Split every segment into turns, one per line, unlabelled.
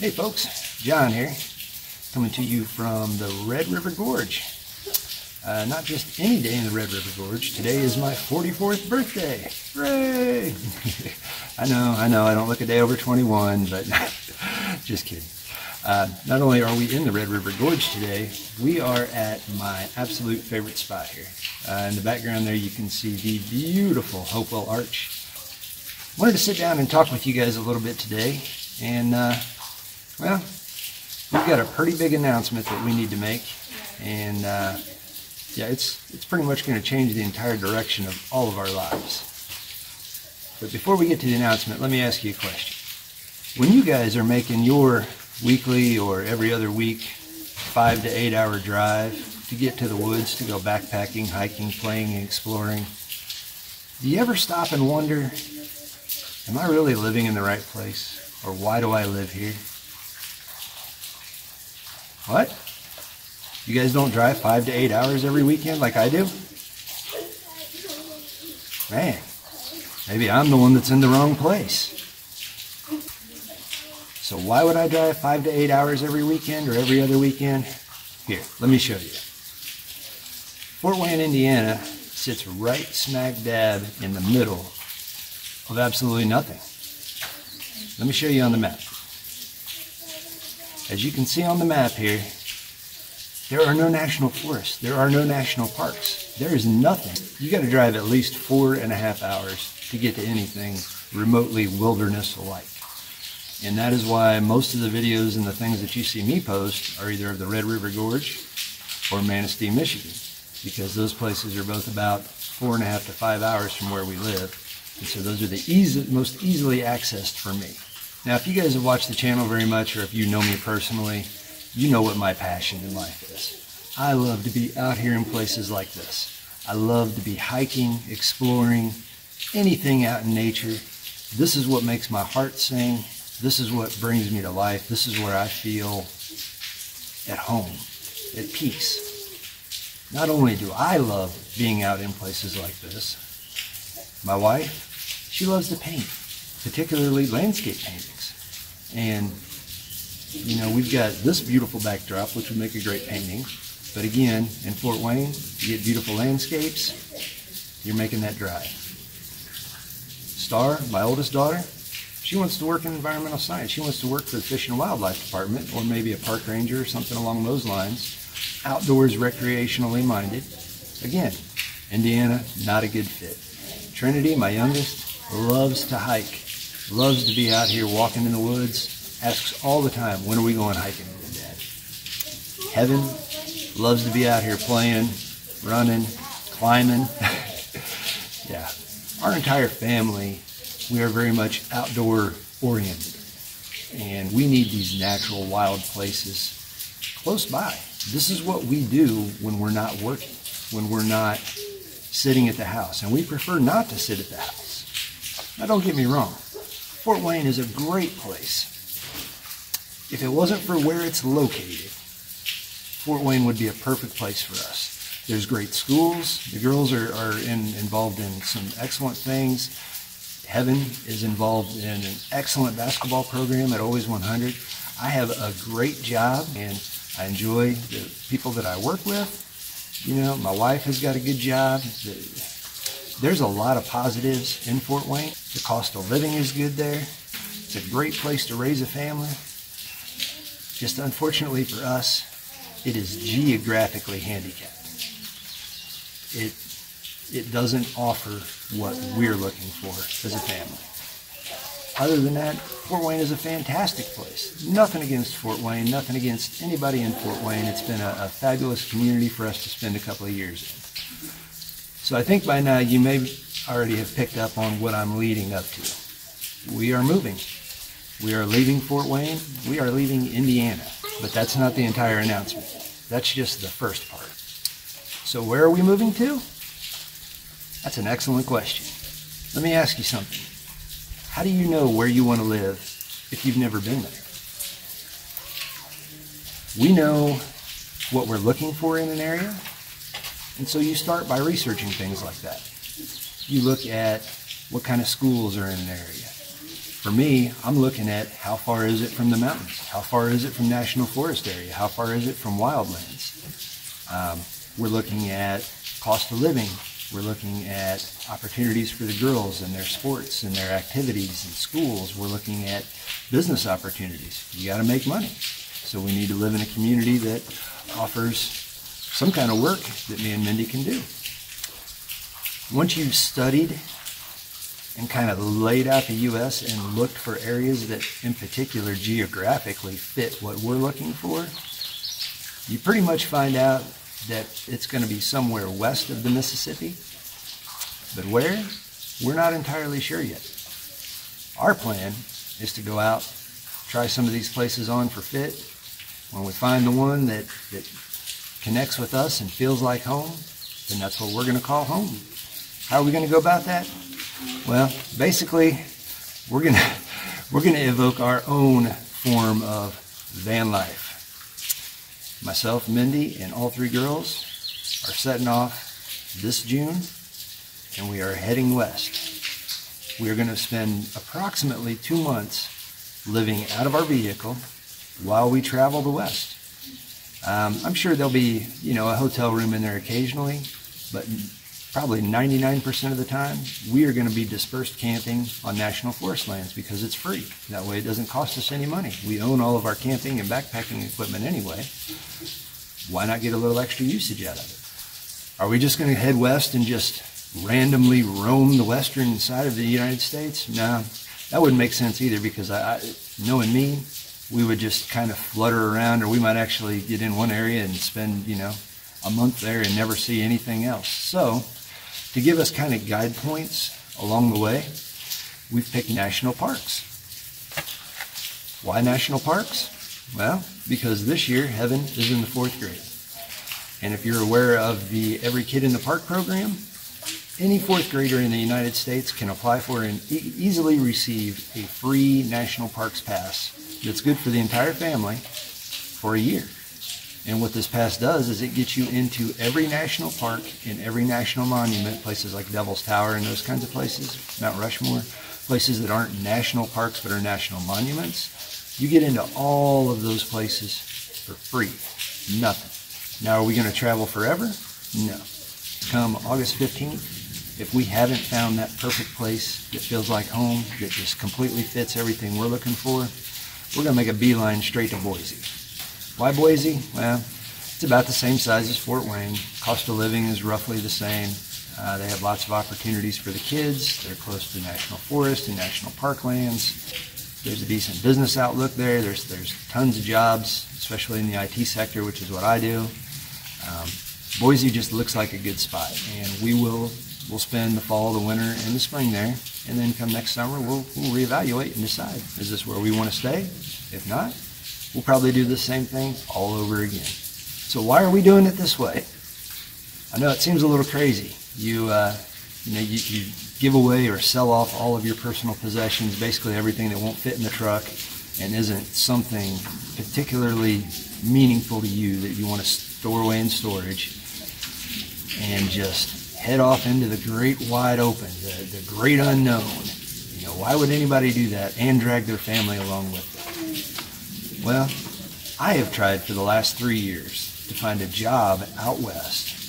Hey folks, John here, coming to you from the Red River Gorge. Not just any day in the Red River Gorge. Today is my 44th birthday. Hooray! I know, I don't look a day over 21, but just kidding. Not only are we in the Red River Gorge today, we are at my absolute favorite spot here. In the background there you can see the beautiful Hopewell Arch. Wanted to sit down and talk with you guys a little bit today, and well, we've got a pretty big announcement that we need to make, and yeah, it's pretty much going to change the entire direction of all of our lives. But before we get to the announcement, let me ask you a question. When you guys are making your weekly or every other week 5 to 8 hour drive to get to the woods to go backpacking, hiking, playing, and exploring, do you ever stop and wonder, am I really living in the right place? Or why do I live here? What? You guys don't drive 5 to 8 hours every weekend like I do? Man, maybe I'm the one that's in the wrong place. So why would I drive 5 to 8 hours every weekend or every other weekend? Here, let me show you. Fort Wayne, Indiana sits right smack dab in the middle of absolutely nothing. Let me show you on the map. As you can see on the map here, there are no national forests. There are no national parks. There is nothing. You got to drive at least 4.5 hours to get to anything remotely wilderness-like. And that is why most of the videos and the things that you see me post are either of the Red River Gorge or Manistee, Michigan, because those places are both about 4.5 to 5 hours from where we live. And so those are the most easily accessed for me. Now, if you guys have watched the channel very much, or if you know me personally, you know what my passion in life is. I love to be out here in places like this. I love to be hiking, exploring, anything out in nature. This is what makes my heart sing. This is what brings me to life. This is where I feel at home, at peace. Not only do I love being out in places like this, my wife, she loves to paint, particularly landscape paintings. And, you know, we've got this beautiful backdrop, which would make a great painting. But again, in Fort Wayne, you get beautiful landscapes, you're making that drive. Star, my oldest daughter, she wants to work in environmental science. She wants to work for the Fish and Wildlife Department, or maybe a park ranger or something along those lines. Outdoors, recreationally minded. Again, Indiana, not a good fit. Trinity, my youngest, loves to hike, loves to be out here walking in the woods, asks all the time, when are we going hiking with Dad? Heaven loves to be out here playing, running, climbing. Yeah, our entire family, we are very much outdoor oriented, and we need these natural wild places close by. This is what we do when we're not working, when we're not sitting at the house, and we prefer not to sit at the house. Now don't get me wrong, Fort Wayne is a great place. If it wasn't for where it's located, Fort Wayne would be a perfect place for us. There's great schools, the girls are involved in some excellent things. Heaven is involved in an excellent basketball program at Always 100. I have a great job, and I enjoy the people that I work with. You know, my wife has got a good job. There's a lot of positives in Fort Wayne. The cost of living is good there. It's a great place to raise a family. Just unfortunately for us, it is geographically handicapped. It doesn't offer what we're looking for as a family. Other than that, Fort Wayne is a fantastic place. Nothing against Fort Wayne, nothing against anybody in Fort Wayne. It's been a fabulous community for us to spend a couple of years in. So I think by now you may already have picked up on what I'm leading up to. We are moving. We are leaving Fort Wayne. We are leaving Indiana. But that's not the entire announcement. That's just the first part. So where are we moving to? That's an excellent question. Let me ask you something. How do you know where you want to live if you've never been there? We know what we're looking for in an area, and so you start by researching things like that. You look at what kind of schools are in an area. For me, I'm looking at how far is it from the mountains? How far is it from national forest area? How far is it from wildlands? We're looking at cost of living. We're looking at opportunities for the girls and their sports and their activities and schools. We're looking at business opportunities. You got to make money. So we need to live in a community that offers some kind of work that me and Mindy can do. Once you've studied and kind of laid out the U.S. and looked for areas that in particular geographically fit what we're looking for, you pretty much find out that it's going to be somewhere west of the Mississippi. But where? We're not entirely sure yet. Our plan is to go out, try some of these places on for fit. When we find the one that connects with us and feels like home, then that's what we're going to call home. How are we going to go about that? Well, basically, we're going to evoke our own form of van life. Myself, Mindy, and all three girls are setting off this June, and we are heading west. We are going to spend approximately 2 months living out of our vehicle while we travel the west. I'm sure there'll be, a hotel room in there occasionally, but probably 99% of the time, we are going to be dispersed camping on national forest lands because it's free. That way it doesn't cost us any money. We own all of our camping and backpacking equipment anyway. Why not get a little extra usage out of it? Are we just going to head west and just randomly roam the western side of the United States? No, that wouldn't make sense either because knowing me, we would just kind of flutter around, or we might actually get in one area and spend, a month there and never see anything else. So, to give us kind of guide points along the way, we've picked national parks. Why national parks? Well, because this year, Heaven is in the 4th grade. And if you're aware of the Every Kid in the Park program, any 4th grader in the United States can apply for and easily receive a free national parks pass that's good for the entire family for a year. And what this pass does is it gets you into every national park and every national monument, places like Devil's Tower and those kinds of places, Mount Rushmore, places that aren't national parks but are national monuments. You get into all of those places for free. Nothing. Now, are we going to travel forever? No. Come August 15th, if we haven't found that perfect place that feels like home, that just completely fits everything we're looking for, we're going to make a beeline straight to Boise. Why Boise? Well, it's about the same size as Fort Wayne. Cost of living is roughly the same. They have lots of opportunities for the kids. They're close to national forest and national park lands. There's a decent business outlook there. There's tons of jobs, especially in the IT sector, which is what I do. Boise just looks like a good spot, and we'll spend the fall, the winter, and the spring there, and then come next summer, we'll reevaluate and decide, is this where we want to stay? If not, we'll probably do the same thing all over again. So why are we doing it this way? I know it seems a little crazy. You give away or sell off all of your personal possessions, basically everything that won't fit in the truck and isn't something particularly meaningful to you that you want to store away in storage, and just head off into the great wide open, the great unknown. Why would anybody do that and drag their family along with them? Well, I have tried for the last 3 years to find a job out west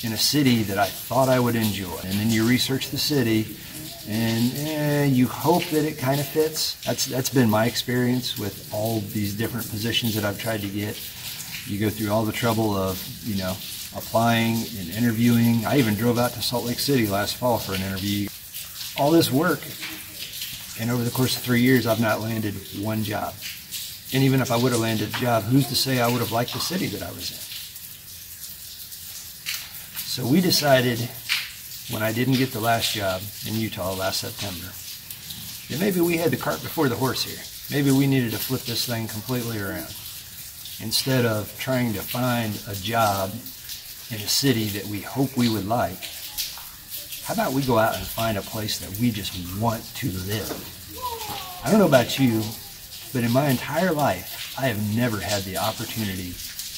in a city that I thought I would enjoy. And then you research the city, and you hope that it kind of fits. That's been my experience with all these different positions that I've tried to get. You go through all the trouble of, applying and interviewing. I even drove out to Salt Lake City last fall for an interview. All this work, and over the course of 3 years, I've not landed one job. And even if I would have landed a job, who's to say I would have liked the city that I was in? So we decided, when I didn't get the last job in Utah last September, that maybe we had the cart before the horse here. Maybe we needed to flip this thing completely around. Instead of trying to find a job in a city that we hope we would like, how about we go out and find a place that we just want to live? I don't know about you, but in my entire life, I have never had the opportunity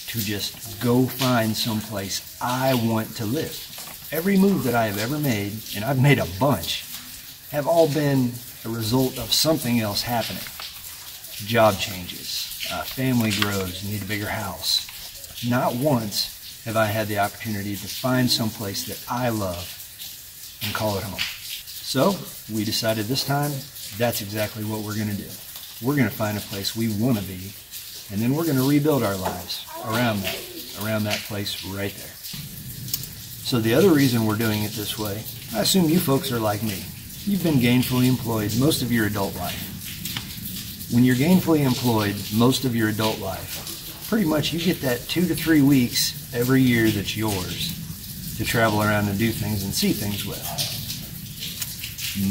to just go find someplace I want to live. Every move that I have ever made, and I've made a bunch, have all been a result of something else happening. Job changes, family grows, need a bigger house. Not once have I had the opportunity to find someplace that I love and call it home. So we decided this time that's exactly what we're going to do. We're going to find a place we want to be, and then we're going to rebuild our lives around that place right there. So the other reason we're doing it this way, I assume you folks are like me. You've been gainfully employed most of your adult life. When you're gainfully employed most of your adult life, pretty much you get that 2 to 3 weeks every year that's yours to travel around and do things and see things with.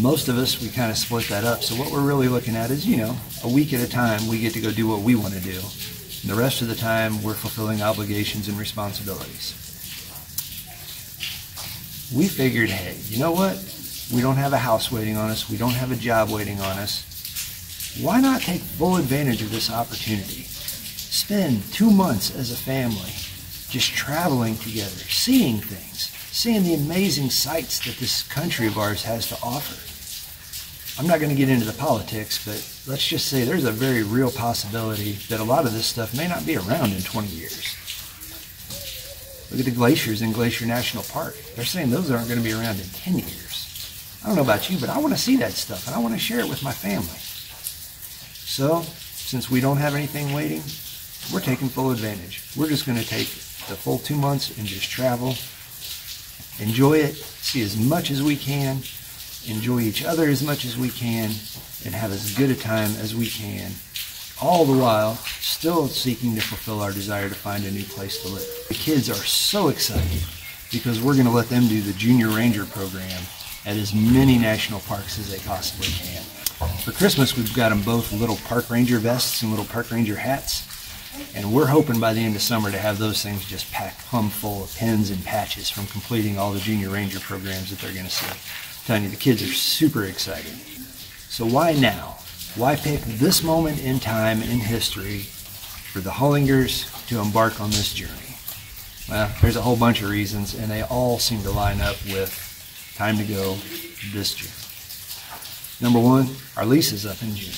Most of us, we kind of split that up. So what we're really looking at is, a week at a time, we get to go do what we want to do. And the rest of the time, we're fulfilling obligations and responsibilities. We figured, hey, you know what? We don't have a house waiting on us. We don't have a job waiting on us. Why not take full advantage of this opportunity? Spend 2 months as a family just traveling together, seeing things, seeing the amazing sights that this country of ours has to offer. I'm not going to get into the politics, but let's just say there's a very real possibility that a lot of this stuff may not be around in 20 years. Look at the glaciers in Glacier National Park. They're saying those aren't going to be around in 10 years. I don't know about you, but I want to see that stuff, and I want to share it with my family. So, since we don't have anything waiting, we're taking full advantage. We're just going to take the full 2 months and just travel, enjoy it, see as much as we can, enjoy each other as much as we can, and have as good a time as we can, all the while still seeking to fulfill our desire to find a new place to live. The kids are so excited because we're going to let them do the Junior Ranger program at as many national parks as they possibly can. For Christmas, we've got them both little park ranger vests and little park ranger hats, and we're hoping by the end of summer to have those things just packed plumb full of pins and patches from completing all the Junior Ranger programs that they're going to see. I'm telling you, the kids are super excited. So why now? Why pick this moment in time in history for the Hullingers to embark on this journey? Well, there's a whole bunch of reasons, and they all seem to line up with time to go this June. Number one, our lease is up in June.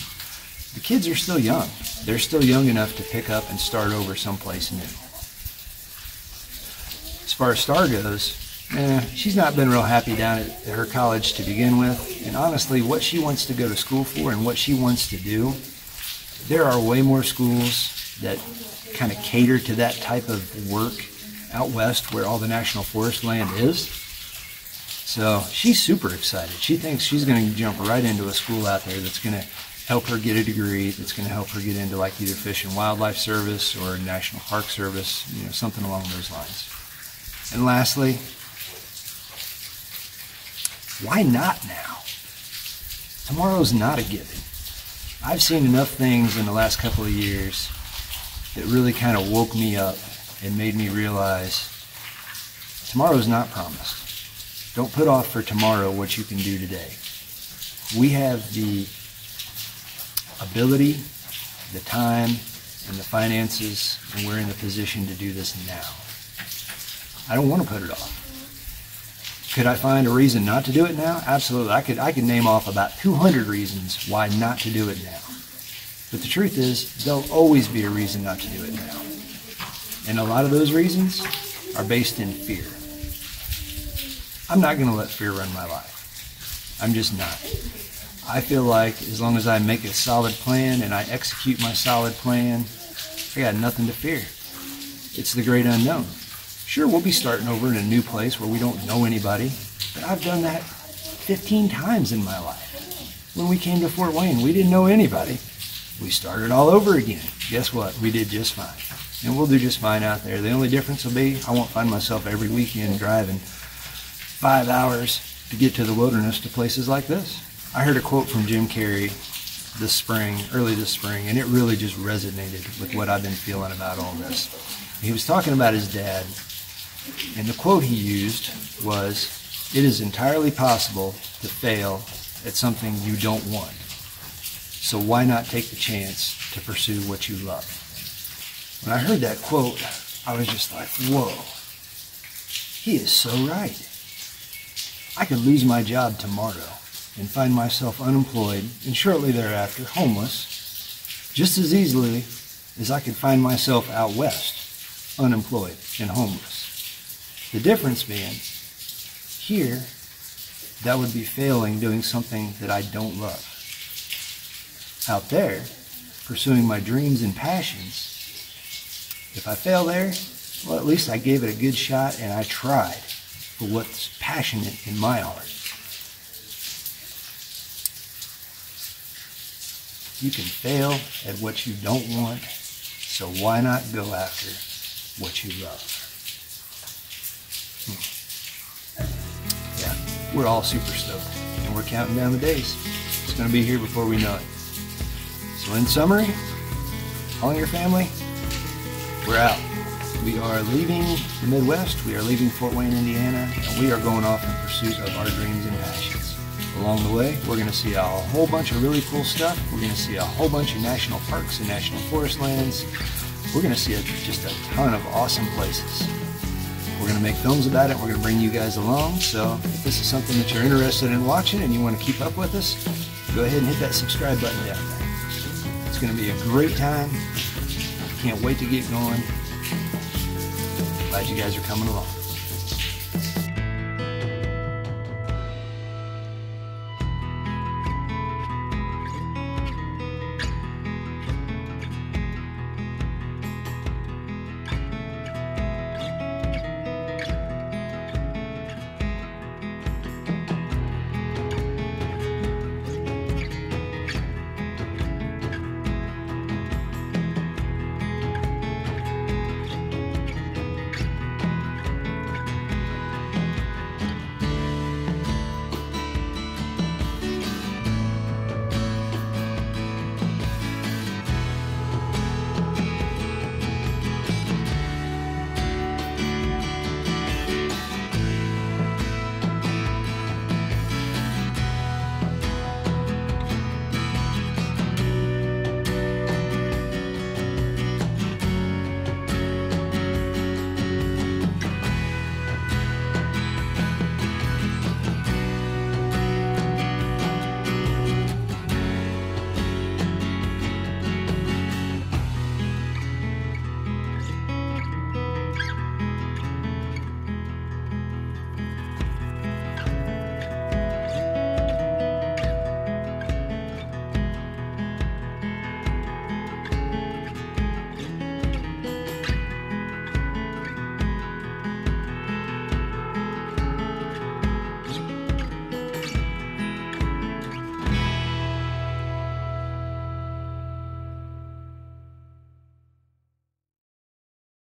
The kids are still young. They're still young enough to pick up and start over someplace new. As far as Star goes, she's not been real happy down at her college to begin with. And honestly, what she wants to go to school for and what she wants to do, there are way more schools that kind of cater to that type of work out west where all the national forest land is. So she's super excited. She thinks she's going to jump right into a school out there that's going to help her get a degree, that's going to help her get into like either Fish and Wildlife Service or National Park Service, something along those lines. And lastly, why not now? Tomorrow's not a given. I've seen enough things in the last couple of years that really kind of woke me up and made me realize tomorrow's not promised. Don't put off for tomorrow what you can do today. We have the ability, the time, and the finances, and we're in the position to do this now. I don't want to put it off. Could I find a reason not to do it now? Absolutely. I could name off about 200 reasons why not to do it now. But the truth is, there'll always be a reason not to do it now. And a lot of those reasons are based in fear. I'm not going to let fear run my life. I'm just not. I feel like as long as I make a solid plan and I execute my solid plan, I got nothing to fear. It's the great unknown. Sure, we'll be starting over in a new place where we don't know anybody, but I've done that 15 times in my life. When we came to Fort Wayne, we didn't know anybody. We started all over again. Guess what? We did just fine. And we'll do just fine out there. The only difference will be I won't find myself every weekend driving 5 hours to get to the wilderness to places like this. I heard a quote from Jim Carrey early this spring, and it really just resonated with what I've been feeling about all this. He was talking about his dad, and the quote he used was, "It is entirely possible to fail at something you don't want. So why not take the chance to pursue what you love?" When I heard that quote, I was just like, whoa, he is so right. I could lose my job tomorrow, and find myself unemployed and shortly thereafter homeless just as easily as I could find myself out west unemployed and homeless. The difference being, here, that would be failing doing something that I don't love. Out there, pursuing my dreams and passions, if I fail there, well, at least I gave it a good shot and I tried for what's passionate in my heart. You can fail at what you don't want, so why not go after what you love? Yeah, we're all super stoked, and we're counting down the days. It's going to be here before we know it. So in summary, Hullinger family, we're out. We are leaving the Midwest, we are leaving Fort Wayne, Indiana, and we are going off in pursuit of our dreams and passions. Along the way, we're going to see a whole bunch of really cool stuff. We're going to see a whole bunch of national parks and national forest lands. We're going to see just a ton of awesome places. We're going to make films about it. We're going to bring you guys along. So if this is something that you're interested in watching and you want to keep up with us, go ahead and hit that subscribe button down there. It's going to be a great time. Can't wait to get going. Glad you guys are coming along.